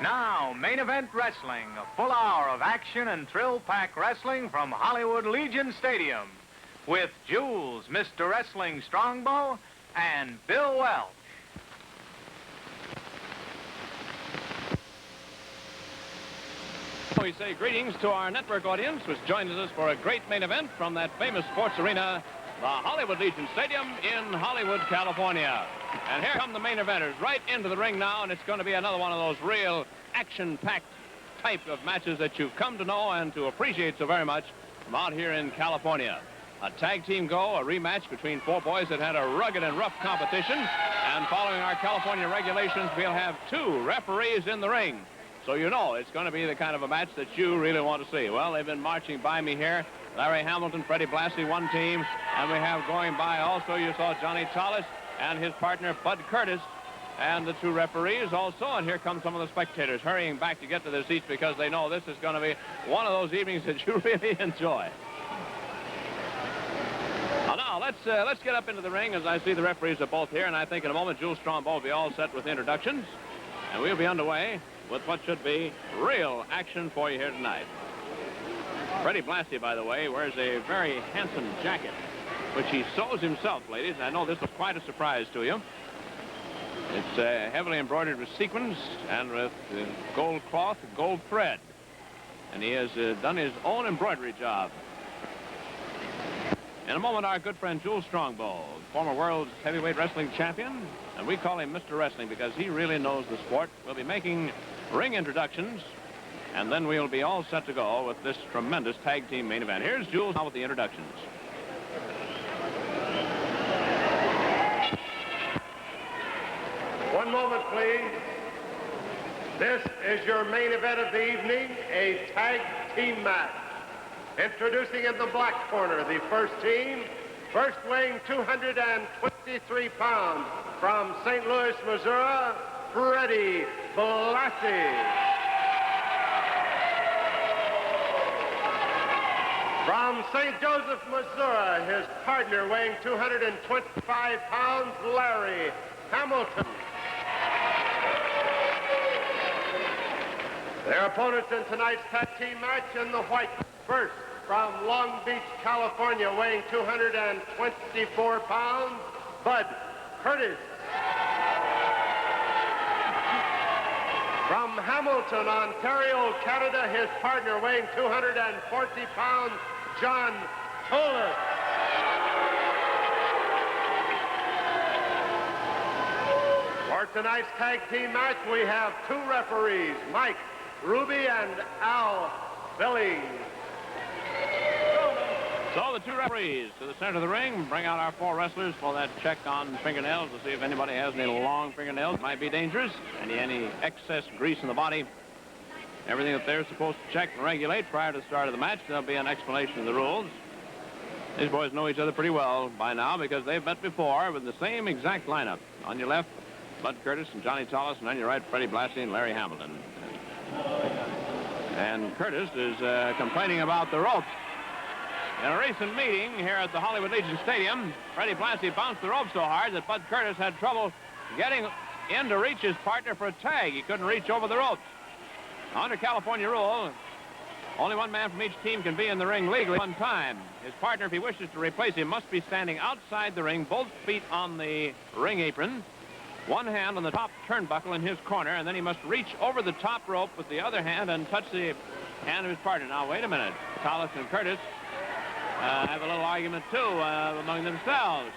Now, main event wrestling, a full hour of action and thrill-packed wrestling from Hollywood Legion Stadium with Jules, Mr. Wrestling Strongbow, and Bill Welch. We say greetings to our network audience, which joins us for a great main event from that famous sports arena, the Hollywood Legion Stadium in Hollywood, California. And here come the main eventers right into the ring now, and it's going to be another one of those real action-packed type of matches that you've come to know and to appreciate so very much from out here in California. A tag team go, a rematch between four boys that had a rugged and rough competition. And following our California regulations, we'll have two referees in the ring. So you know it's going to be the kind of a match that you really want to see. Well, they've been marching by me here. Larry Hamilton, Freddie Blassie, one team. And we have going by also, you saw Johnny Tolos and his partner, Bud Curtis, and the two referees also. And here come some of the spectators hurrying back to get to their seats because they know this is going to be one of those evenings that you really enjoy. Now, let's get up into the ring as I see the referees are both here. And I think in a moment, Jules Strongbow will be all set with introductions. And we'll be underway with what should be real action for you here tonight. Freddie Blassie, by the way, wears a very handsome jacket, which he sews himself, ladies. And I know this was quite a surprise to you. It's heavily embroidered with sequins and with gold cloth, gold thread. And he has done his own embroidery job. In a moment, our good friend Jules Strongbow, former world's heavyweight wrestling champion, and we call him Mr. Wrestling because he really knows the sport, will be making ring introductions, and then we'll be all set to go with this tremendous tag team main event. Here's Jules now with the introductions. One moment, please. This is your main event of the evening, a tag team match. Introducing in the black corner, the first team, first weighing 223 pounds, from St. Louis, Missouri, Freddie Blassie. From St. Joseph, Missouri, his partner weighing 225 pounds, Larry Hamilton. Their opponents in tonight's tag team match in the white. First, from Long Beach, California, weighing 224 pounds, Bud Curtis. From Hamilton, Ontario, Canada, his partner weighing 240 pounds, John Tolos. For tonight's tag team match, we have two referees, Mike Ruby and Al Billings. So the two referees to the center of the ring bring out our four wrestlers for that check on fingernails to see if anybody has any long fingernails. Might be dangerous. Any excess grease in the body. Everything that they're supposed to check and regulate prior to the start of the match. There'll be an explanation of the rules. These boys know each other pretty well by now because they've met before with the same exact lineup. On your left, Bud Curtis and Johnny Tolos, and on your right, Freddie Blassie and Larry Hamilton. And Curtis is complaining about the ropes. In a recent meeting here at the Hollywood Legion Stadium, Freddie Blassie bounced the rope so hard that Bud Curtis had trouble getting in to reach his partner for a tag. He couldn't reach over the ropes. Under California rule, only one man from each team can be in the ring legally one time. His partner, if he wishes to replace him, must be standing outside the ring, both feet on the ring apron, one hand on the top turnbuckle in his corner, and then he must reach over the top rope with the other hand and touch the hand of his partner. Now, wait a minute. Tolos and Curtis have a little argument, too, among themselves.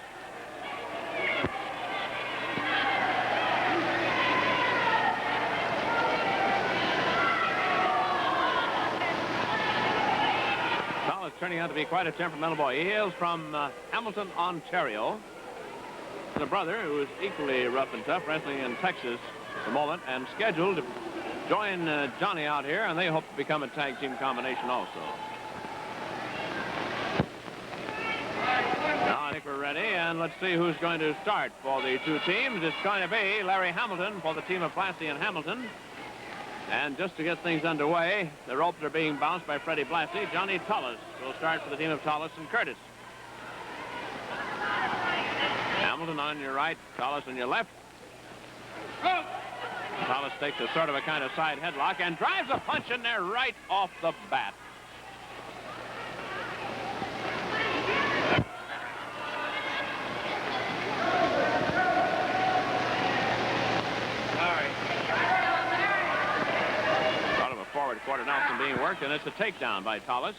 Tolos turning out to be quite a temperamental boy. He hails from Hamilton, Ontario. The brother, who is equally rough and tough, wrestling in Texas at the moment, and scheduled to join Johnny out here, and they hope to become a tag team combination also. Now I think we're ready, and let's see who's going to start for the two teams. It's going to be Larry Hamilton for the team of Blassie and Hamilton. And just to get things underway, the ropes are being bounced by Freddie Blassie. Johnny Tolos will start for the team of Tolos and Curtis. Hamilton on your right, Tolos on your left. Tolos takes a sort of a kind of side headlock and drives a punch in there right off the bat. Sort of a forward quarter Nelson being worked, and it's a takedown by Tolos.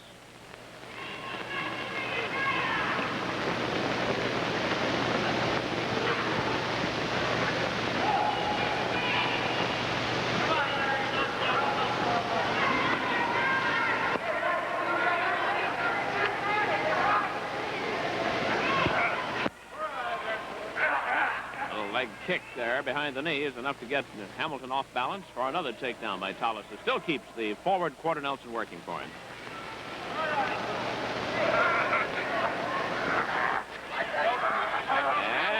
Leg kick there behind the knee is enough to get Hamilton off balance for another takedown by Tolos. It still keeps the forward quarter Nelson working for him.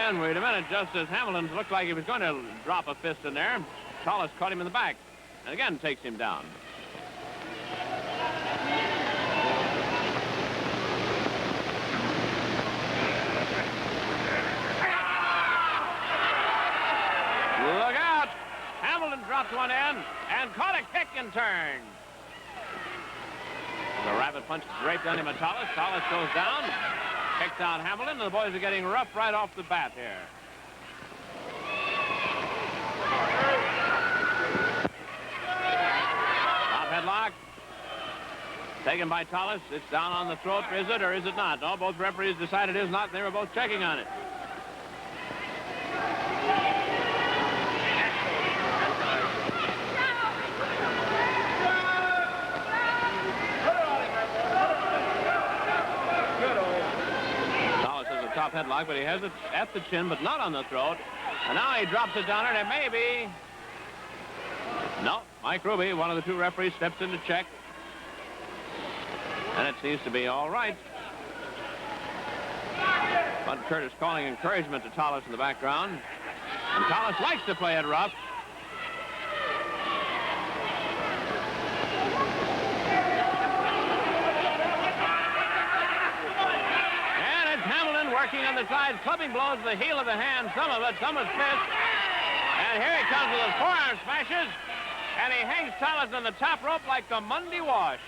And wait a minute, just as Hamilton looked like he was going to drop a fist in there, Tolos caught him in the back and again takes him down. Look out! Hamilton dropped one in and caught a kick and turned. The rabbit punch draped on him at Tolos. Tolos goes down, kicks out Hamilton, and the boys are getting rough right off the bat here. Top headlock. Taken by Tolos. It's down on the throat. Is it or is it not? No, both referees decided it is not. They were both checking on it. Top headlock, but he has it at the chin, but not on the throat. And now he drops it down, and it may be... No, Mike Ruby, one of the two referees, steps in to check. And it seems to be all right. Bud Curtis calling encouragement to Tolos in the background. And Tolos likes to play it rough. Working on the sides, clubbing blows the heel of the hand, some of it, some of his fist. And here he comes with his forearm smashes, and he hangs Tolos on the top rope like the Monday wash.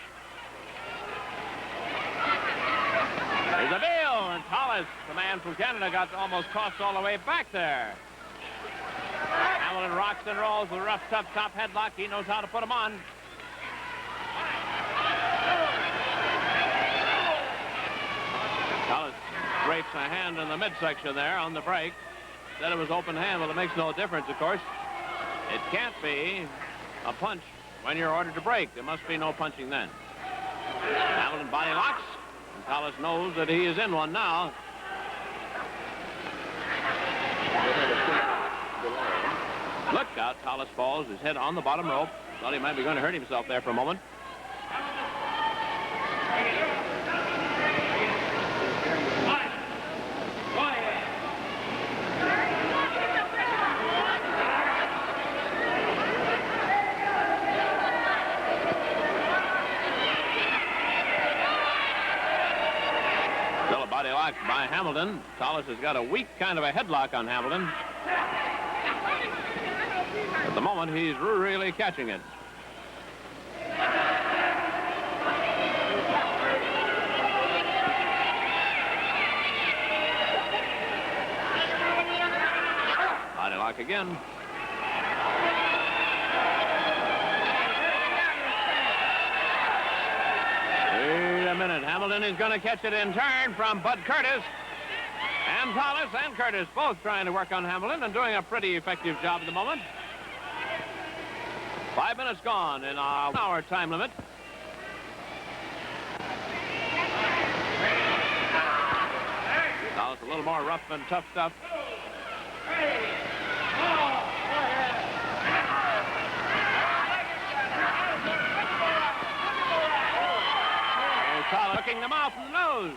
There's a deal, and Tolos, the man from Canada, got almost tossed all the way back there. Hamilton rocks and rolls with a rough, tough top headlock. He knows how to put him on. Tolos drapes a hand in the midsection there on the break. Said it was open hand. Well, it makes no difference, of course. It can't be a punch when you're ordered to break. There must be no punching then. Hamilton body locks, and Tolos knows that he is in one now. Look out, Tolos falls, his head on the bottom rope. Thought he might be going to hurt himself there for a moment. Body lock by Hamilton. Tolos has got a weak kind of a headlock on Hamilton. At the moment, he's really catching it. Body lock again. Wait a minute. Hamilton is going to catch it in turn from Bud Curtis. And Tolos and Curtis both trying to work on Hamilton and doing a pretty effective job at the moment. 5 minutes gone in our 1 hour time limit. Tolos a little more rough and tough stuff. Tolos hooking the mouth and the nose.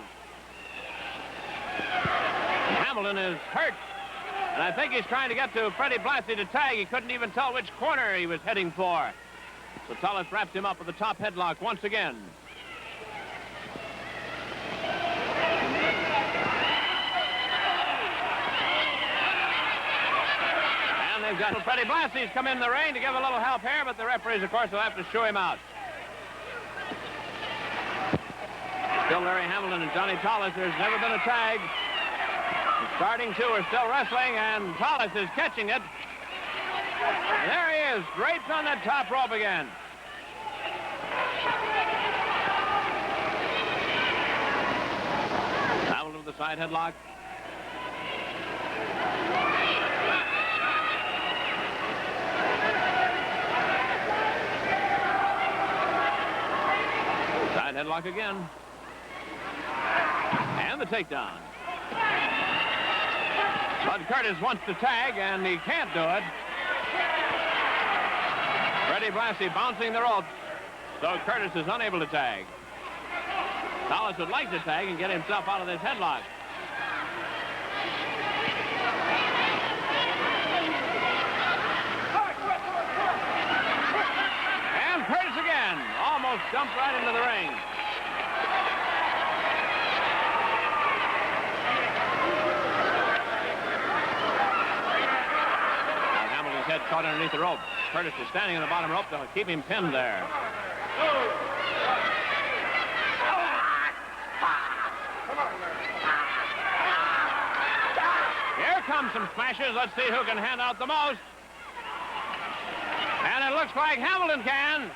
Hamilton is hurt. And I think he's trying to get to Freddie Blassie to tag. He couldn't even tell which corner he was heading for. So Tolos wrapped him up with the top headlock once again. And the they've got Freddie Blassie's come in the ring to give a little help here, but the referees, of course, will have to shoo him out. Still Larry Hamilton and Johnny Tolos. There's never been a tag. The starting two are still wrestling, and Tolos is catching it. And there he is, draped on that top rope again. Hamilton with the side headlock. Side headlock again. And the takedown. Bud Curtis wants to tag, and he can't do it. Freddie Blassie bouncing the ropes, so Curtis is unable to tag. Tolos would like to tag and get himself out of this headlock. And Curtis again, almost jumped right into the ring. Head caught underneath the rope. Curtis is standing on the bottom rope to keep him pinned there. Here come some smashes. Let's see who can hand out the most. And it looks like Hamilton can.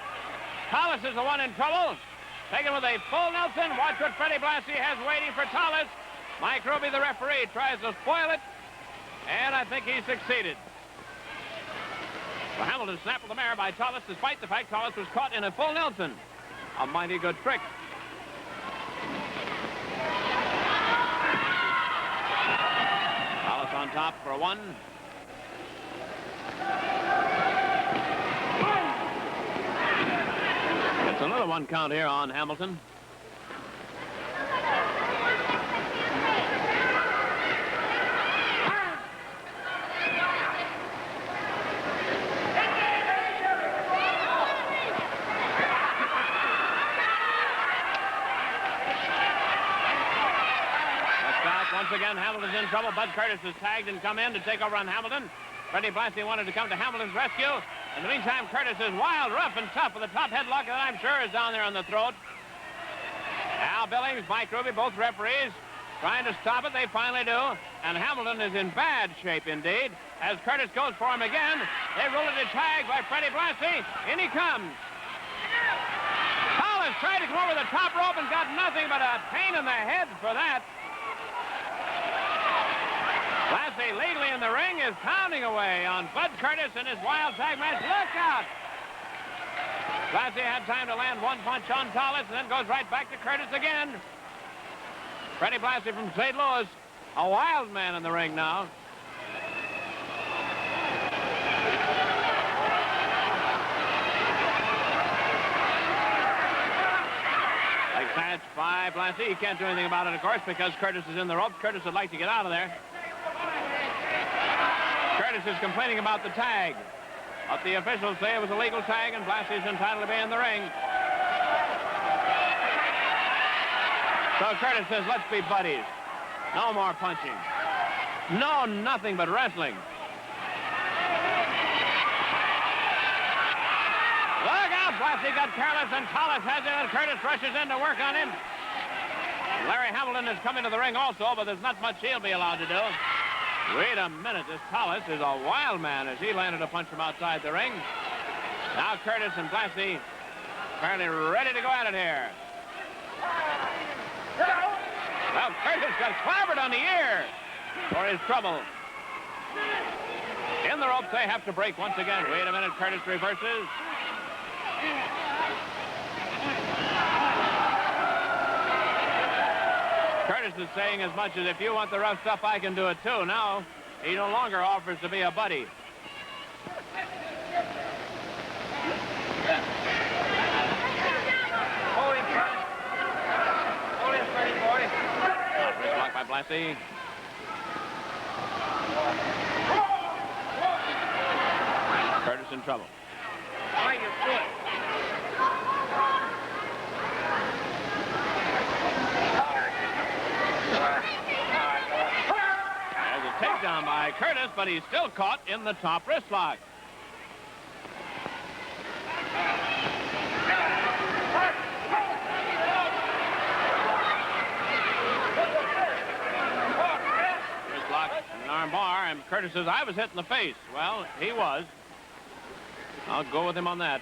Tolos is the one in trouble. Taken with a full Nelson. Watch what Freddie Blassie has waiting for Tolos. Mike Ruby, the referee, tries to spoil it. And I think he succeeded. Well, Hamilton snapped with the mare by Tolos, despite the fact Tolos was caught in a full Nelson. A mighty good trick. Tolos on top for a one. It's another one count here on Hamilton. Once again, Hamilton's in trouble. Bud Curtis is tagged and come in to take over on Hamilton. Freddie Blassie wanted to come to Hamilton's rescue. In the meantime, Curtis is wild, rough, and tough with a top headlock that I'm sure is down there on the throat. Al Billings, Mike Ruby, both referees trying to stop it. They finally do. And Hamilton is in bad shape indeed. As Curtis goes for him again, they rule it a tag by Freddie Blassie. In he comes. Tolos tried to come over the top rope and got nothing but a pain in the head for that. Blassie legally in the ring is pounding away on Bud Curtis in his wild tag match. Look out! Blassie had time to land one punch on Tolos and then goes right back to Curtis again. Freddie Blassie from St. Louis, a wild man in the ring now. Like catch by Blassie. He can't do anything about it, of course, because Curtis is in the ropes. Curtis would like to get out of there. Curtis is complaining about the tag. But the officials say it was a legal tag, and Blassie is entitled to be in the ring. So Curtis says, let's be buddies. No more punching. No, nothing but wrestling. Look out! Blassie got careless, and Tolos has it, and Curtis rushes in to work on him. Larry Hamilton has come into the ring also, but there's not much he'll be allowed to do. Wait a minute, this Tolos is a wild man as he landed a punch from outside the ring. Now Curtis and Blassie apparently ready to go at it here. Well, Curtis got clobbered on the ear for his trouble. In the ropes, they have to break once again. Wait a minute, Curtis reverses. Curtis is saying as much as, if you want the rough stuff, I can do it too. Now, he no longer offers to be a buddy. Hold him, Freddie boy. Wrist lock by Blassie. Curtis in trouble. Why you foot? Takedown down by Curtis, but he's still caught in the top wrist lock. Wrist lock and an arm bar, and Curtis says, I was hit in the face. Well, he was. I'll go with him on that.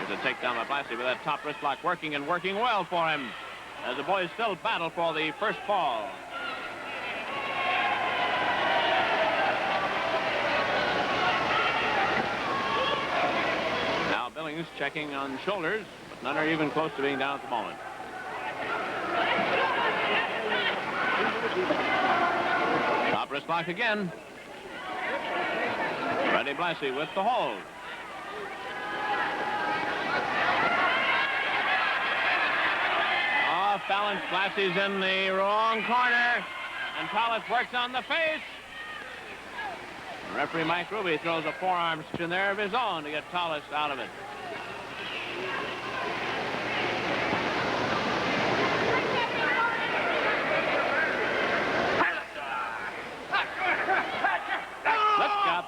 Here's a takedown by Blassie with that top wrist lock working and working well for him as the boys still battle for the first fall. Now Billings checking on shoulders, but none are even close to being down at the moment. Top wrist lock again. Ready Blassie with the hold. Off balance, Blassie's in the wrong corner, and Tolos works on the face. Referee Mike Ruby throws a forearm in there of his own to get Tolos out of it.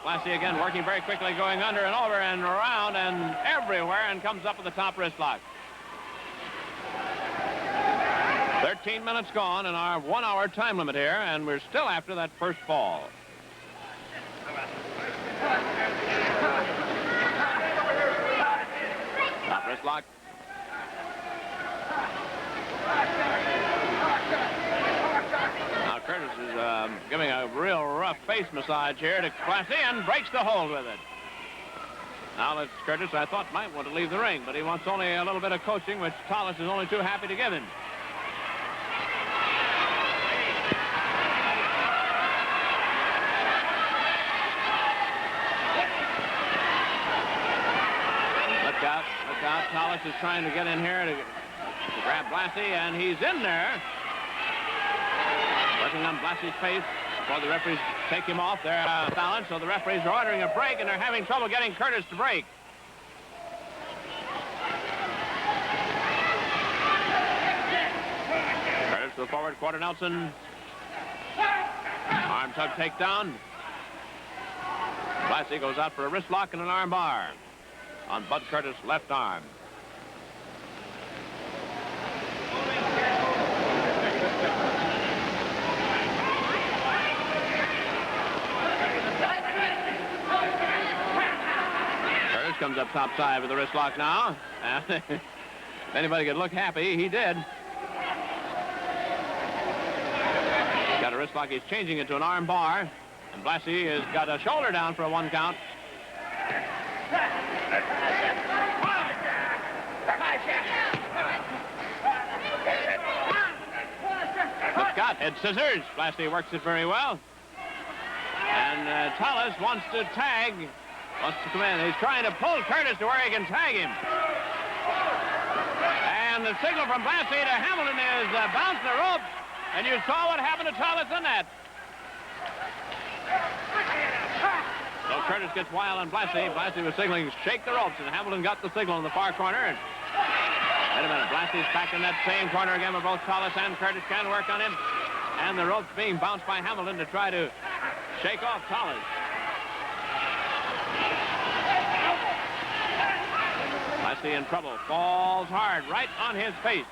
Blassie again working very quickly, going under and over and around and everywhere, and comes up with the top wrist lock. 13 minutes gone in our 1-hour time limit here, and we're still after that first fall. Top wrist lock. Now Curtis is giving a real rough face massage here to Blassie and breaks the hold with it. Now that's Curtis, I thought, might want to leave the ring, but he wants only a little bit of coaching, which Tolos is only too happy to give him. Look out, look out. Tolos is trying to get in here to grab Blassie, and he's in there. Working on Blassie's face before the referees take him off their balance, so the referees are ordering a break, and they're having trouble getting Curtis to break. Curtis to the forward quarter Nelson. Arm tug takedown. Blassie goes out for a wrist lock and an arm bar on Bud Curtis' left arm. Comes up top side with the wrist lock now. If anybody could look happy, he did. Got a wrist lock. He's changing it to an arm bar. And Blassie has got a shoulder down for a 1 count. Look out, head scissors. Blassie works it very well. And Tolos wants to tag. Wants to come in. He's trying to pull Curtis to where he can tag him. And the signal from Blassie to Hamilton is bounce the ropes. And you saw what happened to Tolos in that. So Curtis gets wild on Blassie. Blassie was signaling, shake the ropes, and Hamilton got the signal in the far corner. And wait a minute, Blassie's back in that same corner again where both Tolos and Curtis can work on him. And the ropes being bounced by Hamilton to try to shake off Tolos. Blassie in trouble, falls hard right on his face.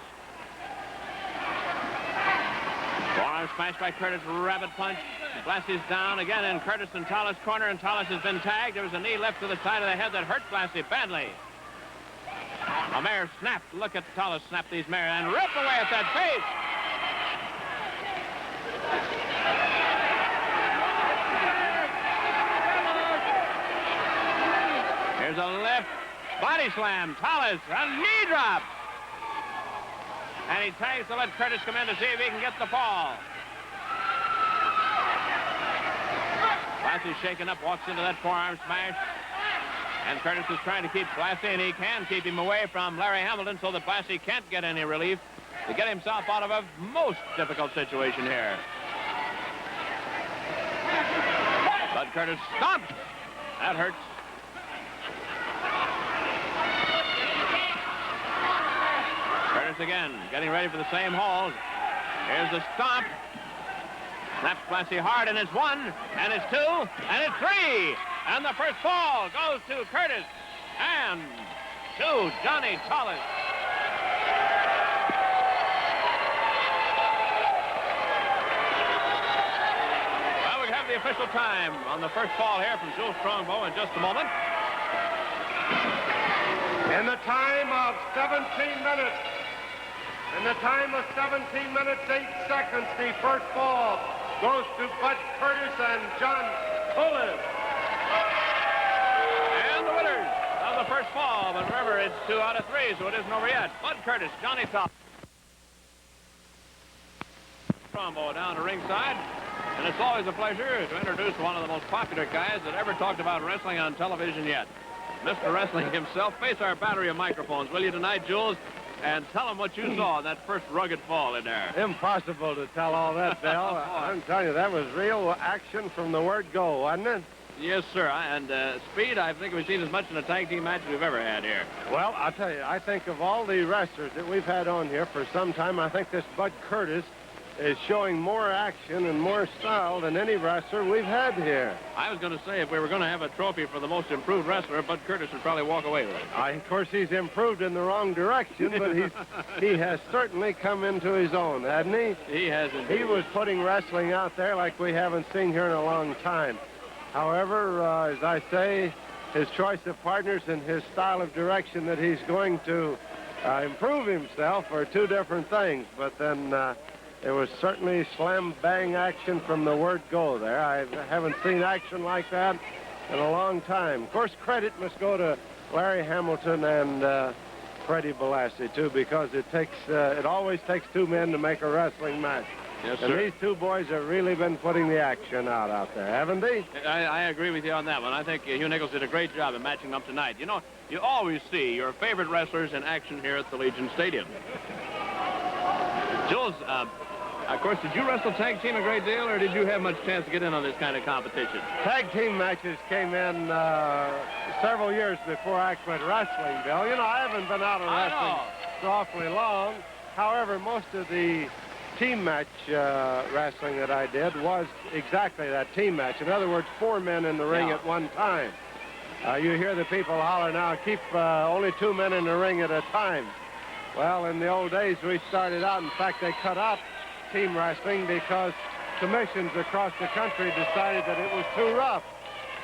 Forearm smashed by Curtis, rabbit punch. Blassie's down again in Curtis and Tolos' corner, and Tolos has been tagged. There was a knee left to the side of the head that hurt Blassie badly. A mare snapped. Look at Tolos snap these mares and rip away at that face. Here's a left body slam. Tolos, a knee drop. And he tags to let Curtis come in to see if he can get the fall. Blassie's shaken up, walks into that forearm smash. And Curtis is trying to keep Blassie, and he can keep him away from Larry Hamilton so that Blassie can't get any relief to get himself out of a most difficult situation here. Bud Curtis stomped. That hurts. Curtis again, getting ready for the same hold. Here's the stomp. Snaps Blassie hard, and it's 1, and it's 2, and it's 3. And the first fall goes to Curtis and to Johnny Tolos. Well, we have the official time on the first fall here from Jules Strongbow in just a moment. In the time of 17 minutes, 8 seconds, the first ball goes to Bud Curtis and John Tolos. And the winners of the first fall, but remember, it's 2 out of 3, so it isn't over yet. Bud Curtis, Johnny Tolos. Strongbow down to ringside, and it's always a pleasure to introduce one of the most popular guys that ever talked about wrestling on television yet. Mr. Wrestling himself. Face our battery of microphones, will you, tonight, Jules? And tell them what you saw in that first rugged fall in there. Impossible to tell all that, Bill. I'm telling you, that was real action from the word go, wasn't it? Yes, sir. And speed, I think we've seen as much in a tag team match as we've ever had here. Well, I'll tell you, I think of all the wrestlers that we've had on here for some time, I think this Bud Curtis is showing more action and more style than any wrestler we've had here. I was going to say, if we were going to have a trophy for the most improved wrestler, Bud Curtis would probably walk away with it. Of course, he's improved in the wrong direction, but he has certainly come into his own, hasn't he? He has indeed. He was putting wrestling out there like we haven't seen here in a long time. However, as I say, his choice of partners and his style of direction that he's going to improve himself are two different things, but then there was certainly slam-bang action from the word go there. I haven't seen action like that in a long time. Of course, credit must go to Larry Hamilton and Freddie Blassie, too, because it always takes 2 men to make a wrestling match. Yes, and sir. these 2 boys have really been putting the action out there, haven't they? I agree with you on that one. I think Hugh Nichols did a great job of matching them up tonight. You know, you always see your favorite wrestlers in action here at the Legion Stadium. Jules, of course, did you wrestle tag team a great deal, or did you have much chance to get in on this kind of competition? Tag team matches came in several years before I quit wrestling, Bill. You know, I haven't been out of wrestling so awfully long. However, most of the team match wrestling that I did was exactly that, team match. In other words, 4 men in the ring at one time. You hear the people holler now, keep only 2 men in the ring at a time. Well, in the old days, we started out, in fact, they cut out team wrestling because commissions across the country decided that it was too rough.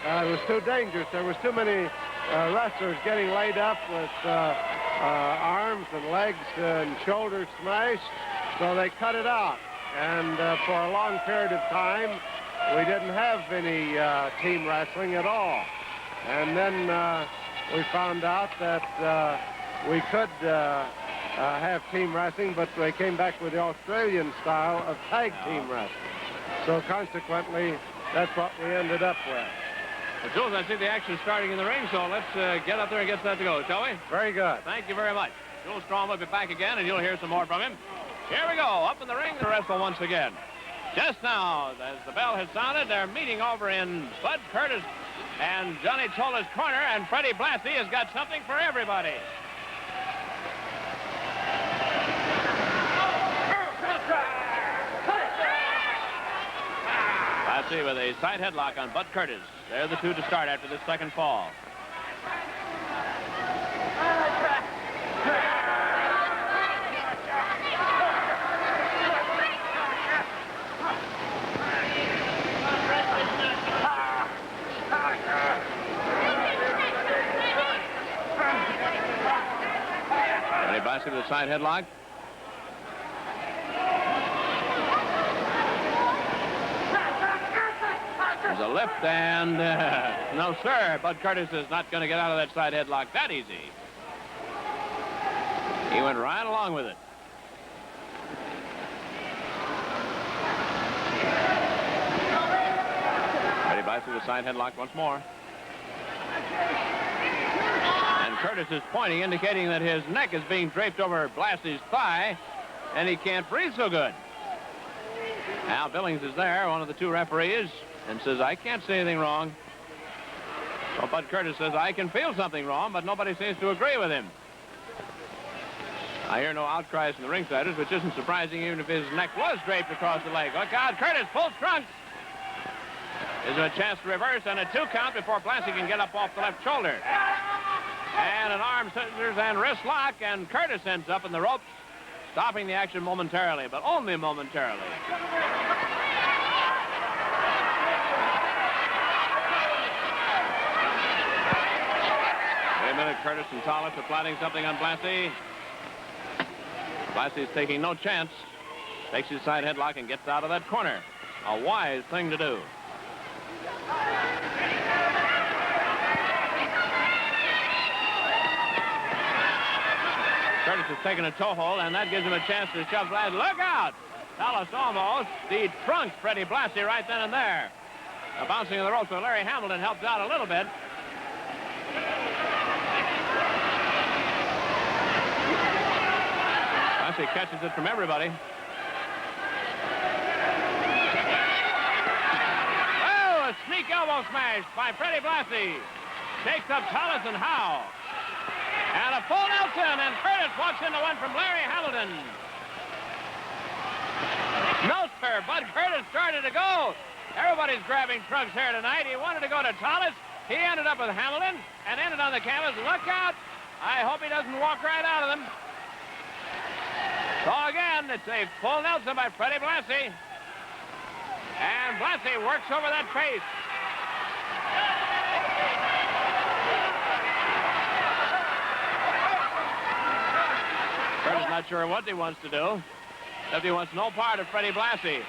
It was too dangerous. There was too many wrestlers getting laid up with arms and legs and shoulders smashed, so they cut it out. And for a long period of time, we didn't have any team wrestling at all. And then we found out that we could have team wrestling, but they came back with the Australian style of tag team wrestling. So consequently, that's what we ended up with. Well, Jules, I see the action starting in the ring, so let's get up there and get set to go, shall we? Very good. Thank you very much. Jules Strong will be back again, and you'll hear some more from him. Here we go, up in the ring to wrestle once again. Just now, as the bell has sounded, they're meeting over in Bud Curtis and Johnny Tolos' corner, and Freddie Blassie has got something for everybody. Blassie with a side headlock on Bud Curtis. They're the 2 to start after this second fall. Blassie with a side headlock. There's a lift, and no, sir. Bud Curtis is not going to get out of that side headlock that easy. He went right along with it. Freddie Blassie with a side headlock once more. Curtis is pointing, indicating that his neck is being draped over Blassie's thigh, and he can't breathe so good. Al Billings is there, one of the 2 referees, and says, I can't see anything wrong. So Bud Curtis says, I can feel something wrong, but nobody seems to agree with him. I hear no outcries from the ringsiders, which isn't surprising even if his neck was draped across the leg. Look out, Curtis pulls trunks. Gives him a chance to reverse and a 2 count before Blassie can get up off the left shoulder. And an arm, scissors, and wrist lock, and Curtis ends up in the ropes, stopping the action momentarily, but only momentarily. Wait a minute, Curtis and Tolos are planning something on Blassie. Blassie's taking no chance. Takes his side headlock and gets out of that corner. A wise thing to do. Curtis has taken a toe hold, and that gives him a chance to shove Blassie. Look out! Tolos almost de-trunked Freddie Blassie right then and there. The bouncing of the ropes with Larry Hamilton helps out a little bit. Blassie catches it from everybody. Oh, a sneak elbow smash by Freddie Blassie. Takes up Tolos and Howe. And a full Nelson, and Curtis walks into one from Larry Hamilton. No, sir, Bud Curtis started to go. Everybody's grabbing trunks here tonight. He wanted to go to Tolos. He ended up with Hamilton and ended on the canvas. Look out. I hope he doesn't walk right out of them. So again, it's a full Nelson by Freddie Blassie. And Blassie works over that face. Curtis not sure what he wants to do, except he wants no part of Freddie Blassie.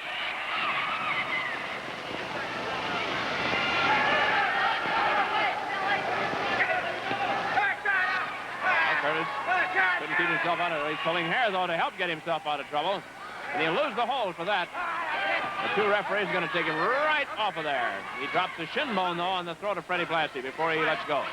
Curtis couldn't keep himself out of it. He's pulling hair, though, to help get himself out of trouble. And he'll lose the hold for that. The 2 referees are going to take him right off of there. He drops the shin bone, though, on the throat of Freddie Blassie before he lets go.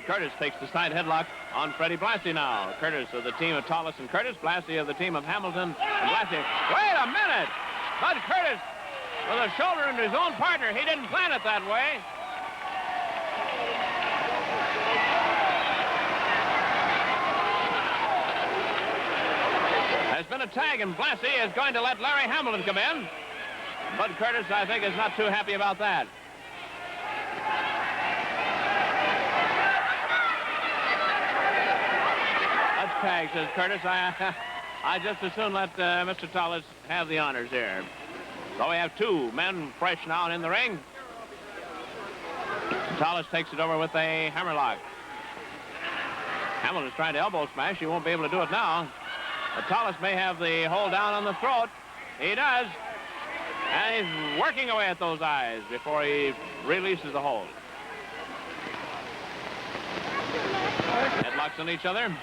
Curtis takes the side headlock on Freddie Blassie now. Curtis of the team of Tolos and Curtis. Blassie of the team of Hamilton and Blassie. Wait a minute! Bud Curtis with a shoulder into his own partner. He didn't plan it that way. There's been a tag, and Blassie is going to let Larry Hamilton come in. Bud Curtis, I think, is not too happy about that. Tag, says Curtis. I just as soon let Mr. Tolos have the honors here. So we have 2 men fresh now and in the ring. Tolos takes it over with a hammerlock. Hamilton's trying to elbow smash. He won't be able to do it now. But Tolos may have the hold down on the throat. He does. And he's working away at those eyes before he releases the hold. Headlocks on each other.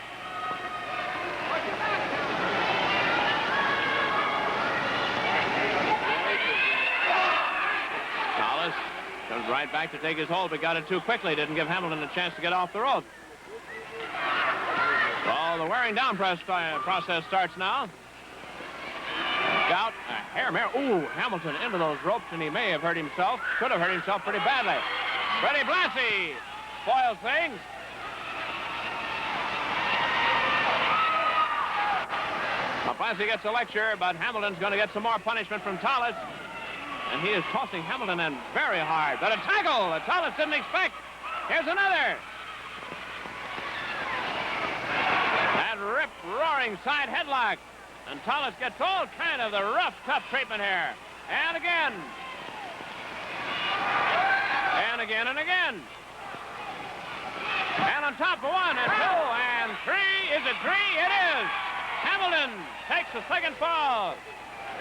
Tolos comes right back to take his hold, but got it too quickly. Didn't give Hamilton a chance to get off the rope. Well, the wearing down process starts now. Look out. A hair mare. Ooh, Hamilton into those ropes, and he may have hurt himself. Could have hurt himself pretty badly. Freddie Blassie spoils things. Well, Blassie gets a lecture, but Hamilton's going to get some more punishment from Tolos. And he is tossing Hamilton in very hard. But a tackle that Tolos didn't expect. Here's another. That rip-roaring side headlock. And Tolos gets all kind of the rough, tough treatment here. And again. And again and again. And on top of 1 and 2 and 3. Is it 3? It is. Hamilton takes the second fall.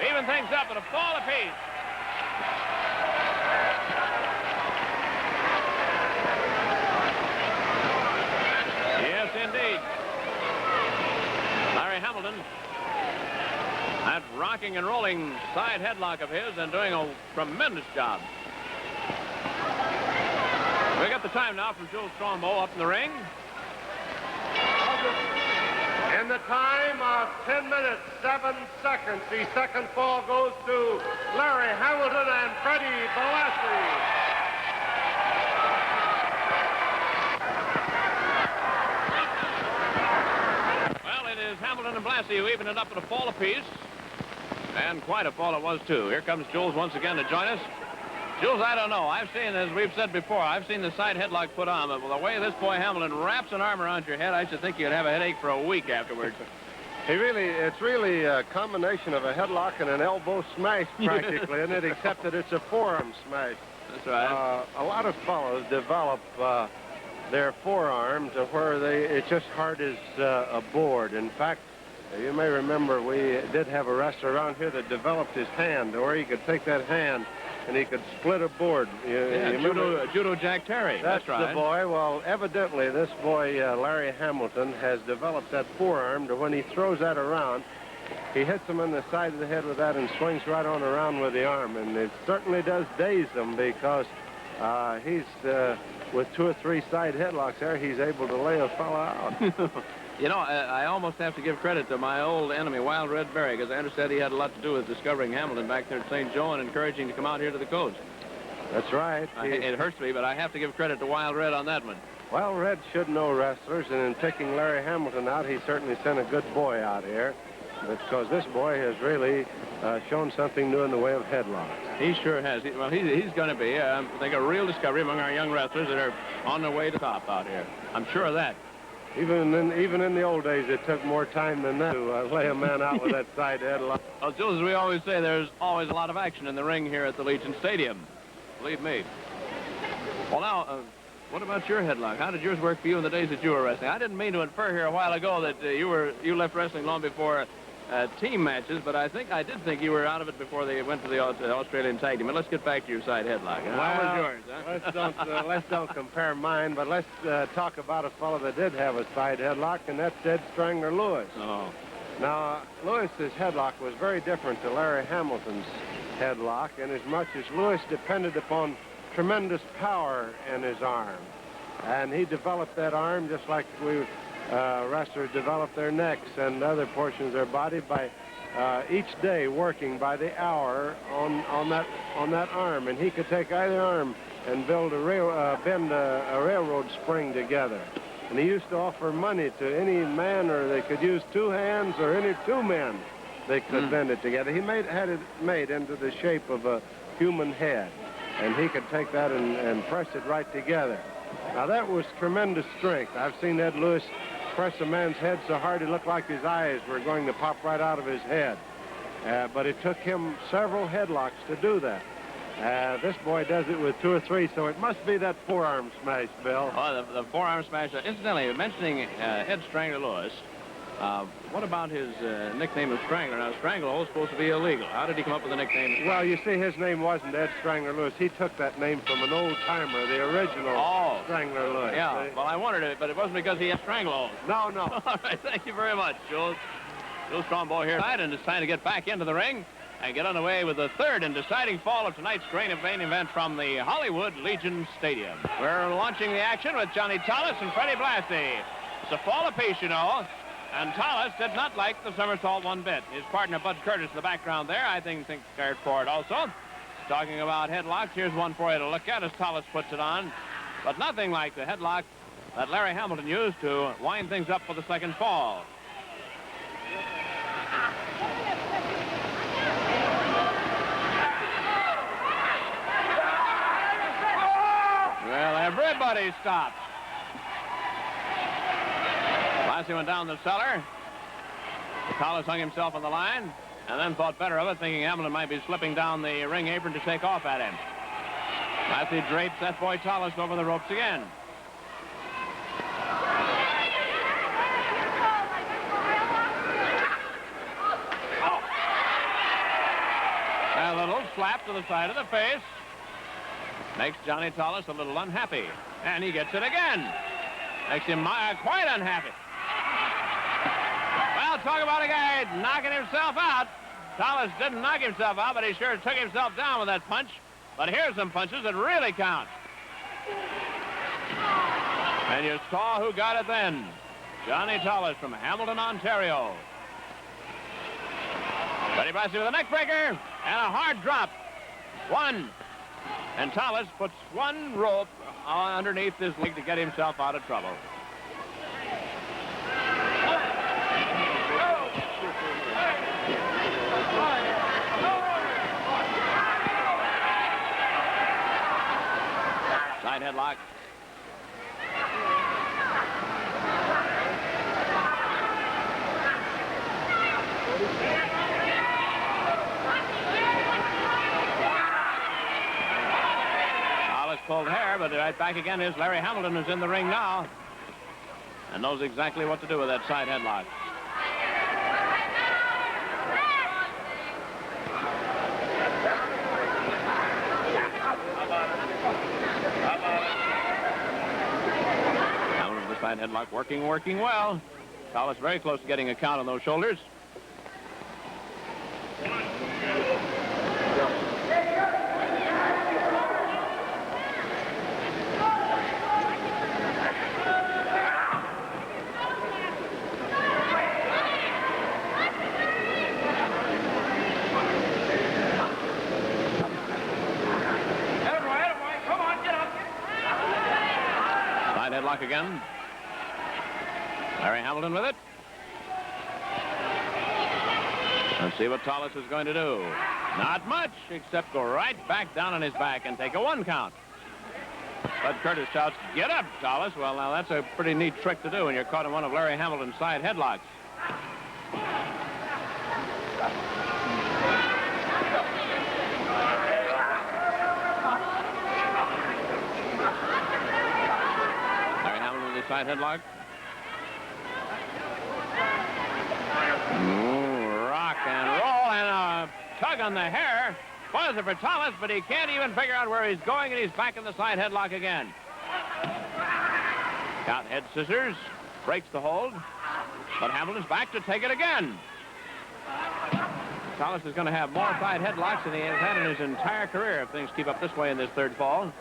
Even things up at a fall apiece. Yes, indeed. Larry Hamilton, that rocking and rolling side headlock of his, and doing a tremendous job. We got the time now from Jules Strongbow up in the ring. In the time of 10 minutes, 7 seconds, the second fall goes to Larry Hamilton and Freddie Blassie. Well, it is Hamilton and Blassie who even it up at a fall apiece. And quite a fall it was, too. Here comes Jules once again to join us. Jules, I don't know. I've seen, as we've said before, I've seen the side headlock put on, but the way this boy Hamilton wraps an arm around your head, I should think you'd have a headache for a week afterwards. It's really a combination of a headlock and an elbow smash, practically, isn't it? Except that it's a forearm smash. That's right. A lot of fellows develop their forearm to where it's just hard as a board. In fact, you may remember we did have a wrestler around here that developed his hand, where he could take that hand and he could split a board. Judo Jack Terry. That's right. The boy. Well, evidently, this boy, Larry Hamilton, has developed that forearm to when he throws that around, he hits him on the side of the head with that and swings right on around with the arm. And it certainly does daze him because he's, with 2 or 3 side headlocks there, he's able to lay a fella out. You know, I almost have to give credit to my old enemy, Wild Red Berry, because I understand he had a lot to do with discovering Hamilton back there at St. Joe and encouraging him to come out here to the coast. That's right. It hurts me, but I have to give credit to Wild Red on that one. Well, Red should know wrestlers, and in picking Larry Hamilton out, he certainly sent a good boy out here, because this boy has really shown something new in the way of headlocks. He sure has. He's going to be, I think, a real discovery among our young wrestlers that are on their way to top out here. I'm sure of that. Even in the old days, it took more time than that to lay a man out with that side headlock. Well, Jules, as we always say, there's always a lot of action in the ring here at the Legion Stadium. Believe me. Well, now, what about your headlock? How did yours work for you in the days that you were wrestling? I didn't mean to infer here a while ago that you left wrestling long before team matches, but I did think you were out of it before they went to the Australian tag team. But let's get back to your side headlock. How was yours? Huh? Let's don't compare mine, but let's talk about a fellow that did have a side headlock, and that's Ed Strangler Lewis. Oh. Now, Lewis's headlock was very different to Larry Hamilton's headlock, in as much as Lewis depended upon tremendous power in his arm, and he developed that arm just like wrestlers develop their necks and other portions of their body by each day working by the hour on that arm. And he could take either arm and bend a railroad spring together. And he used to offer money to any man, or they could use 2 hands, or any 2 men. They could bend it together. He had it made into the shape of a human head, and he could take that and press it right together. Now, that was tremendous strength. I've seen Ed Lewis press a man's head so hard it looked like his eyes were going to pop right out of his head. But it took him several headlocks to do that. This boy does it with 2 or 3, so it must be that forearm smash, Bill. Oh, the forearm smash. Incidentally, mentioning Ed Strangler Lewis, what about his nickname of Strangler? Now, Stranglehold is supposed to be illegal. How did he come up with the nickname? Well, you see, his name wasn't Ed Strangler Lewis. He took that name from an old-timer, the original Strangler Lewis. Yeah, well, I wondered it, but it wasn't because he had Stranglehold. No, no. All right, thank you very much, Jules. Jules Strongbow here, and it's time to get back into the ring and get underway with the third and deciding fall of tonight's main event from the Hollywood Legion Stadium. We're launching the action with Johnny Tolos and Freddie Blassie. It's a fall apiece, you know. And Tolos did not like the somersault one bit. His partner, Bud Curtis, in the background there, I think cared for it also. Talking about headlocks, here's one for you to look at as Tolos puts it on. But nothing like the headlock that Larry Hamilton used to wind things up for the second fall. Well, everybody stopped. Blassie went down the cellar. Tolos hung himself on the line and then thought better of it, thinking Hamilton might be slipping down the ring apron to take off at him. Blassie drapes that boy Tolos over the ropes again. A little slap to the side of the face makes Johnny Tolos a little unhappy. And he gets it again. Makes him quite unhappy. Well, talk about a guy knocking himself out. Tolos didn't knock himself out, but he sure took himself down with that punch. But here's some punches that really count. And you saw who got it then. Johnny Tolos from Hamilton, Ontario. Buddy Blassie with a neck breaker and a hard drop. One. And Tolos puts one rope underneath his leg to get himself out of trouble. Side headlock. Tolos pulled hair, but right back again is Larry Hamilton, who's in the ring now and knows exactly what to do with that side headlock. Hamilton with the side headlock working well. Tolos very close to getting a count on those shoulders. Headlock again. Larry Hamilton with it. Let's see what Tolos is going to do. Not much, except go right back down on his back and take a 1 count. Bud Curtis shouts, "Get up, Tolos." Well, now that's a pretty neat trick to do when you're caught in one of Larry Hamilton's side headlocks. Side headlock. Rock and roll and a tug on the hair. Spoils it for Tolos, but he can't even figure out where he's going, and he's back in the side headlock again. Count head scissors, breaks the hold, but Hamilton's back to take it again. Tolos is going to have more side headlocks than he has had in his entire career if things keep up this way in this third fall.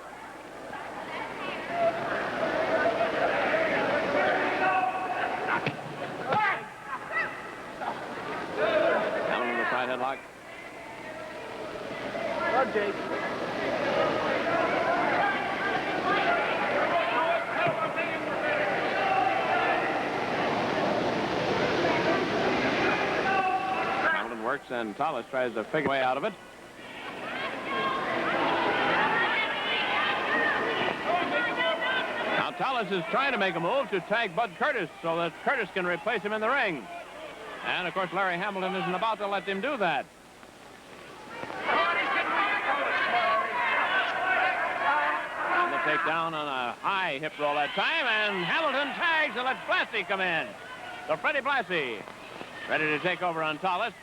Side headlock. Good, Jake. Hamilton works and Tolos tries to figure a way out of it. Now Tolos is trying to make a move to tag Bud Curtis so that Curtis can replace him in the ring. And, of course, Larry Hamilton isn't about to let him do that. And the takedown on a high hip roll that time, and Hamilton tags and lets Blassie come in. So Freddie Blassie ready to take over on Tolos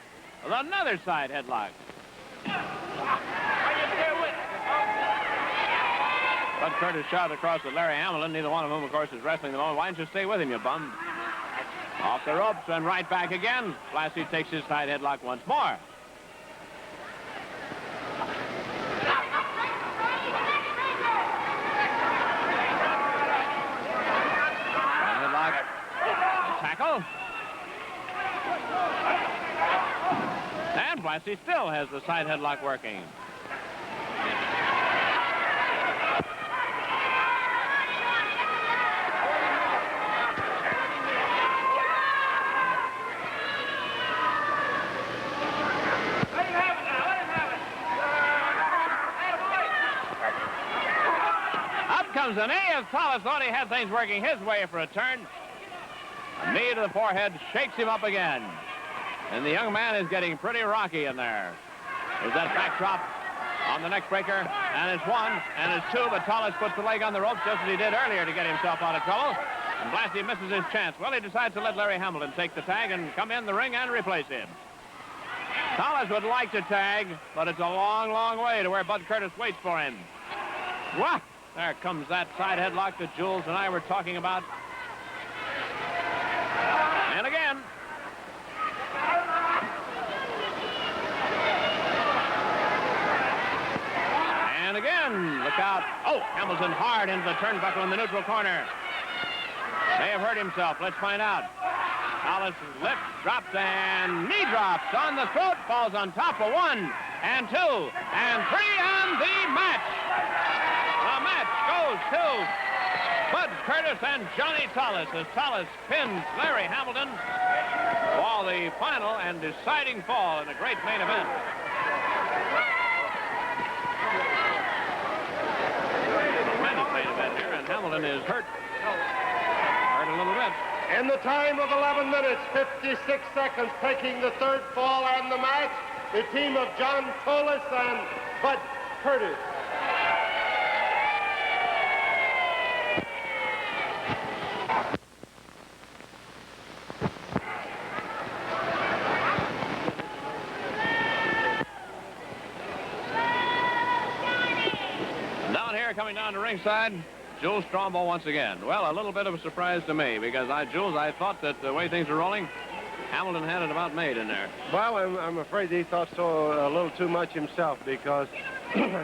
with another side headlock. Bud Curtis shot across at Larry Hamilton, neither one of whom, of course, is wrestling the moment. Why don't you stay with him, you bum? Off the ropes and right back again. Blassie takes his side headlock once more. Side headlock. Tackle. And Blassie still has the side headlock working. Comes an A as Tolos thought he had things working his way for a turn. A knee to the forehead shakes him up again. And the young man is getting pretty rocky in there. There's that backdrop on the neck breaker, and it's 1, and it's 2, but Tolos puts the leg on the ropes just as he did earlier to get himself out of trouble. And Blassie misses his chance. Well, he decides to let Larry Hamilton take the tag and come in the ring and replace him. Tolos would like to tag, but it's a long, long way to where Bud Curtis waits for him. Wah! There comes that side headlock that Jules and I were talking about. And again. And again. Look out. Oh, Hamilton hard into the turnbuckle in the neutral corner. May have hurt himself. Let's find out. Tolos lifts, drops, and knee drops on the throat. Falls on top of 1 and 2 and 3, and the match. The match goes to Bud Curtis and Johnny Tolos as Tolos pins Larry Hamilton for the final and deciding fall in a great main event. Tremendous main event here, and Hamilton is hurt a little bit. In the time of 11 minutes, 56 seconds, taking the third fall and the match, the team of John Tolos and Bud Curtis. Down here, coming down to ringside, Jules Strombo once again. Well, a little bit of a surprise to me because Jules, I thought that the way things were rolling, Hamilton had it about made in there. Well, I'm afraid he thought so a little too much himself because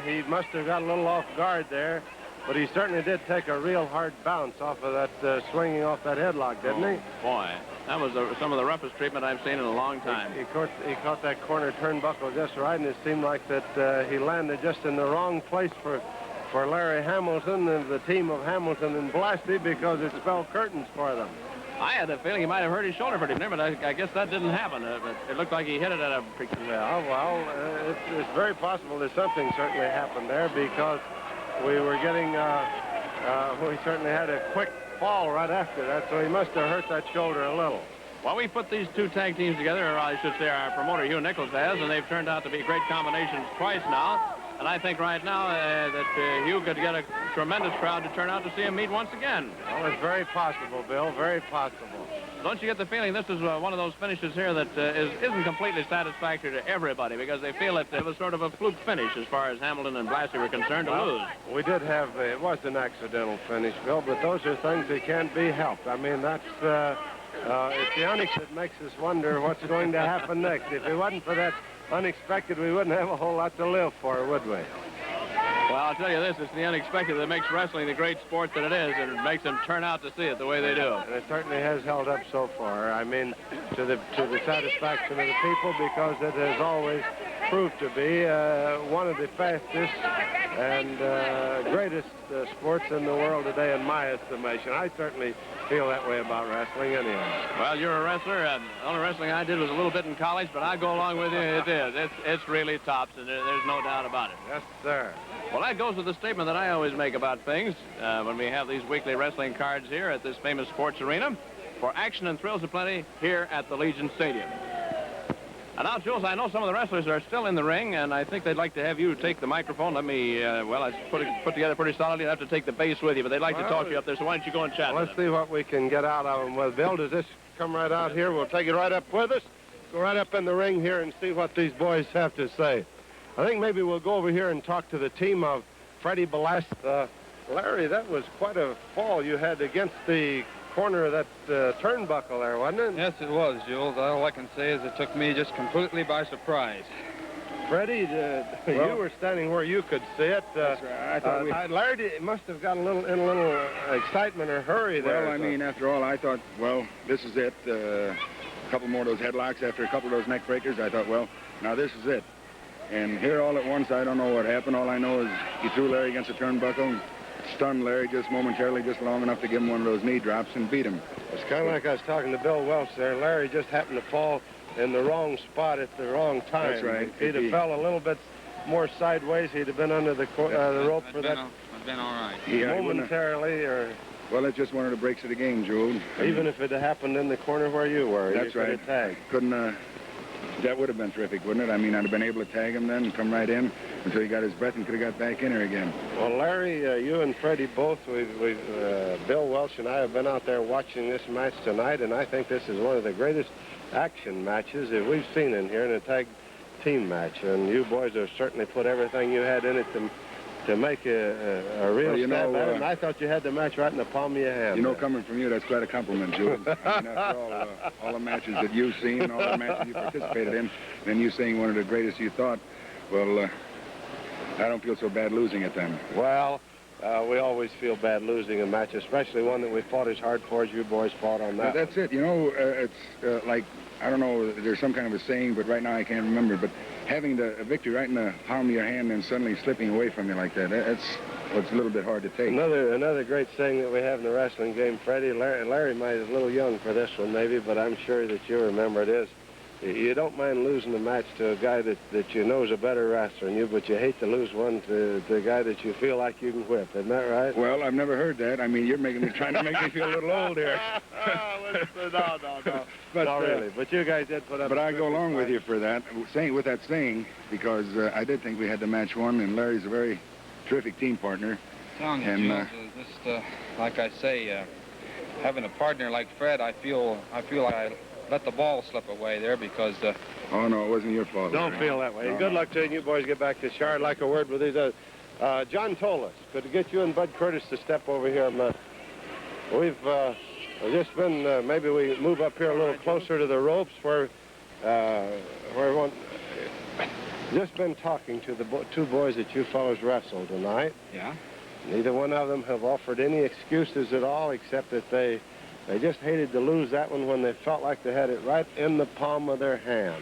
he must have got a little off guard there, but he certainly did take a real hard bounce off of that swinging off that headlock, didn't he? Boy, that was some of the roughest treatment I've seen in a long time. He caught that corner turnbuckle just right, and it seemed like that he landed just in the wrong place for Larry Hamilton and the team of Hamilton and Blassie because it spelled curtains for them. I had a feeling he might have hurt his shoulder pretty near, but I guess that didn't happen. It looked like he hit it at a... Well, it's very possible that something certainly happened there because we were getting... we certainly had a quick fall right after that, so he must have hurt that shoulder a little. Well, we put these two tag teams together, or I should say our promoter, Hugh Nichols, has, and they've turned out to be great combinations twice now. And I think right now that Hugh could get a tremendous crowd to turn out to see him meet once again. Well, it's very possible, Bill, very possible. Don't you get the feeling this is one of those finishes here that isn't completely satisfactory to everybody because they feel that it was sort of a fluke finish as far as Hamilton and Blassie were concerned to lose? We did have, it was an accidental finish, Bill, but those are things that can't be helped. I mean, that's, it's the unexpected that makes us wonder what's going to happen next. If it wasn't for that unexpected, we wouldn't have a whole lot to live for, would we? Well, I'll tell you this, it's the unexpected that makes wrestling the great sport that it is, and it makes them turn out to see it the way they do. And it certainly has held up so far. I mean, to the satisfaction of the people, because it has always proved to be one of the fastest and greatest sports in the world today, in my estimation. I certainly feel that way about wrestling anyway. Well, you're a wrestler, and the only wrestling I did was a little bit in college, but I go along with you. It is. It's really tops, and there's no doubt about it. Yes, sir. Well, that goes with the statement that I always make about things when we have these weekly wrestling cards here at this famous sports arena for action and thrills aplenty here at the Legion Stadium. And now, Jules, I know some of the wrestlers are still in the ring, and I think they'd like to have you take the microphone. Let me, well, I put together pretty solidly. You'd have to take the base with you, but they'd like to talk to you up there, so why don't you go and chat with them? Let's see what we can get out of them. Well, Bill, does this come right out here? We'll take it right up with us. Go right up in the ring here and see what these boys have to say. I think maybe we'll go over here and talk to the team of Freddie Blassie. Larry, that was quite a fall you had against the corner of that turnbuckle there, wasn't it? Yes, it was, Jules. All I can say is it took me just completely by surprise. Freddie, you were standing where you could see it. That's right. I thought Larry must have got in a little excitement or hurry there. Well, I mean, after all, I thought, well, this is it. A couple more of those headlocks after a couple of those neck breakers. I thought, well, now this is it. And here all at once, I don't know what happened. All I know is he threw Larry against the turnbuckle, stunned Larry just momentarily, just long enough to give him one of those knee drops and beat him. It's kind of like I was talking to Bill Welch there. Larry just happened to fall in the wrong spot at the wrong time. That's right. If he'd have fell a little bit more sideways, he'd have been under the rope for that. I've been all right. Momentarily, or... Well, it's just one of the breaks of the game, Jules. Even if it had happened in the corner where you were, that's you could right. have tagged. Couldn't, that would have been terrific, wouldn't it? I mean, I'd have been able to tag him then and come right in until he got his breath and could have got back in here again. Well, Larry, you and Freddie both, Bill Welch and I have been out there watching this match tonight, and I think this is one of the greatest action matches that we've seen in here in a tag team match. And you boys have certainly put everything you had in it to make a real stab at it. And I thought you had the match right in the palm of your hand. You know, coming from you, that's quite a compliment, Jules. I mean, after all the matches that you've seen, all the matches you participated in, then you saying one of the greatest you thought, well, I don't feel so bad losing it then. Well, We always feel bad losing a match, especially one that we fought as hard for as you boys fought on that. That's it. You know, it's like, I don't know, there's some kind of a saying, but right now I can't remember. But having a victory right in the palm of your hand and suddenly slipping away from you like that, that's what's a little bit hard to take. Another great saying that we have in the wrestling game, Freddie, Larry might be a little young for this one maybe, but I'm sure that you remember it is, you don't mind losing a match to a guy that you know is a better wrestler than you, but you hate to lose one to the guy that you feel like you can whip. Isn't that right? Well, I've never heard that. I mean, you're trying to make me feel a little old here. No. But, not really. But you guys did put up. But I go along with you for that, with that saying, because I did think we had the match won, and Larry's a very terrific team partner. Telling you, Jules, just like I say, having a partner like Fred, I feel like I let the ball slip away there because... Oh, no, it wasn't your fault. Don't feel that way. No, Good luck to you, and you boys get back to Shire. I'd like a word with these others. John Tolos, could I get you and Bud Curtis to step over here a minute? We've just been, maybe we move up here a little closer to the ropes where one... Just been talking to the two boys that you fellows wrestled tonight. Yeah? Neither one of them have offered any excuses at all, except that they just hated to lose that one when they felt like they had it right in the palm of their hand.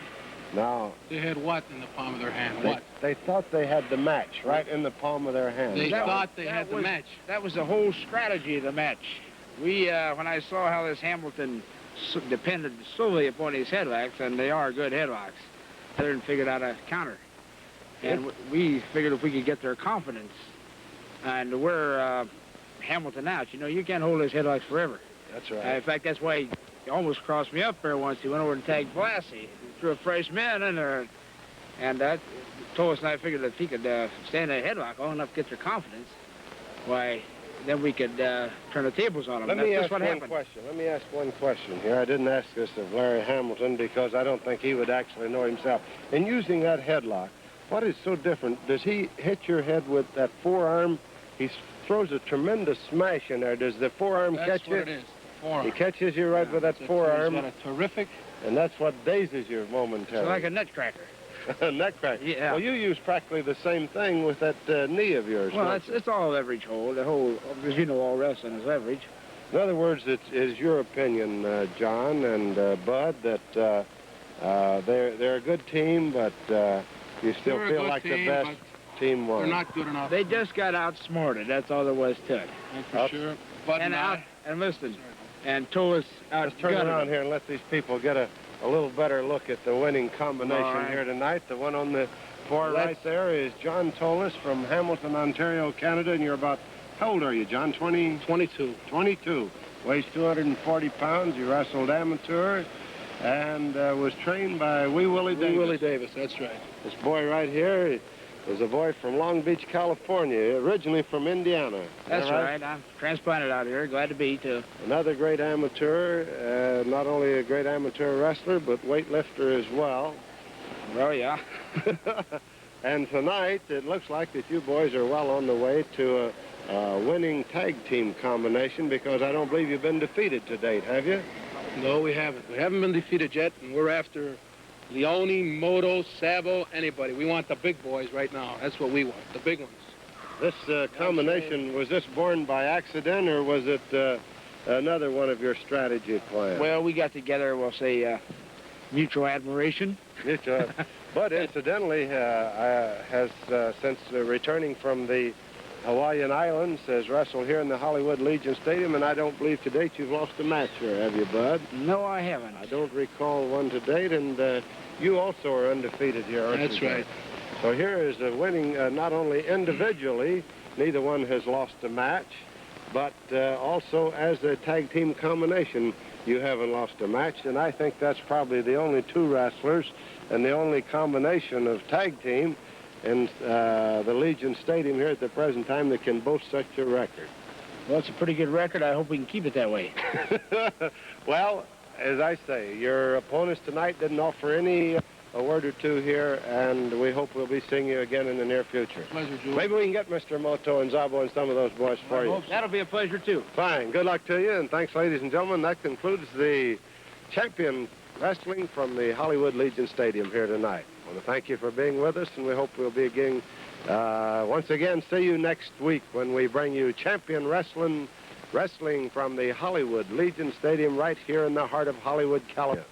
Now... They had what in the palm of their hand? They, What? they thought they had the match right in the palm of their hand. They thought they had the match. That was the whole strategy of the match. We, when I saw how this Hamilton depended solely upon his headlocks, and they are good headlocks, and figured out a counter. And we figured if we could get their confidence, and we're Hamilton out, you know, you can't hold his headlocks forever. That's right. In fact, that's why he almost crossed me up there once. He went over and tagged Blassie, threw a fresh man in there, and that Tolos and I figured that if he could stand in a headlock long enough to get their confidence, why, then we could turn the tables on him. Let me ask one question here. I didn't ask this of Larry Hamilton because I don't think he would actually know himself. In using that headlock, what is so different? Does he hit your head with that forearm? He throws a tremendous smash in there. Does the forearm catch you? That's what it is, the forearm. He catches you right with that forearm. He's got a terrific... And that's what dazes you momentarily. It's like a nutcracker. Nutcracker. Yeah. Well, you use practically the same thing with that knee of yours. Well, it's all leverage hold. The whole, as you know, all wrestling is leverage. In other words, it is your opinion, John and Bud, that they're a good team, but you still They're a feel good like team, the best team won. They're not good enough. They just got outsmarted. That's all there was to it. For sure. Bud And listen, and Tolos out. Let's turn around here and let these people get a little better look at the winning combination here tonight. The one on the far right there is John Tolos from Hamilton, Ontario, Canada, and you're about, how old are you, John? 20? 22. 22. Weighs 240 pounds. You wrestled amateur and was trained by Wee Willie Davis. Wee Willie Davis, that's right. This boy right here is a boy from Long Beach, California, originally from Indiana. That's right. I'm transplanted out here. Glad to be, too. Another great amateur, not only a great amateur wrestler, but weightlifter as well. Well, yeah. And tonight, it looks like that you boys are well on the way to a winning tag team combination, because I don't believe you've been defeated to date, have you? No, we haven't. We haven't been defeated yet, and we're after Leone, Moto, Sabo, anybody. We want the big boys right now. That's what we want, the big ones. This combination, was this born by accident, or was it another one of your strategy plans? Well, we got together, we'll say, mutual admiration. But incidentally, has since returning from the Hawaiian Islands, has wrestled here in the Hollywood Legion Stadium, and I don't believe to date you've lost a match here, have you, Bud? No, I haven't. I don't recall one to date, and you also are undefeated here, aren't you? That's right. So here is a winning, not only individually, neither one has lost a match, but also as a tag team combination, you haven't lost a match, and I think that's probably the only two wrestlers and the only combination of tag team in the Legion Stadium here at the present time that can boast such a record. Well, it's a pretty good record. I hope we can keep it that way. Well, as I say, your opponents tonight didn't offer any a word or two here, and we hope we'll be seeing you again in the near future. Pleasure, Jules. Maybe we can get Mr. Moto and Zabo and some of those boys for you. That'll be a pleasure, too. Fine. Good luck to you, and thanks, ladies and gentlemen. That concludes the champion wrestling from the Hollywood Legion Stadium here tonight. I want to thank you for being with us, and we hope we'll be Once again, see you next week when we bring you champion wrestling from the Hollywood Legion Stadium right here in the heart of Hollywood, California.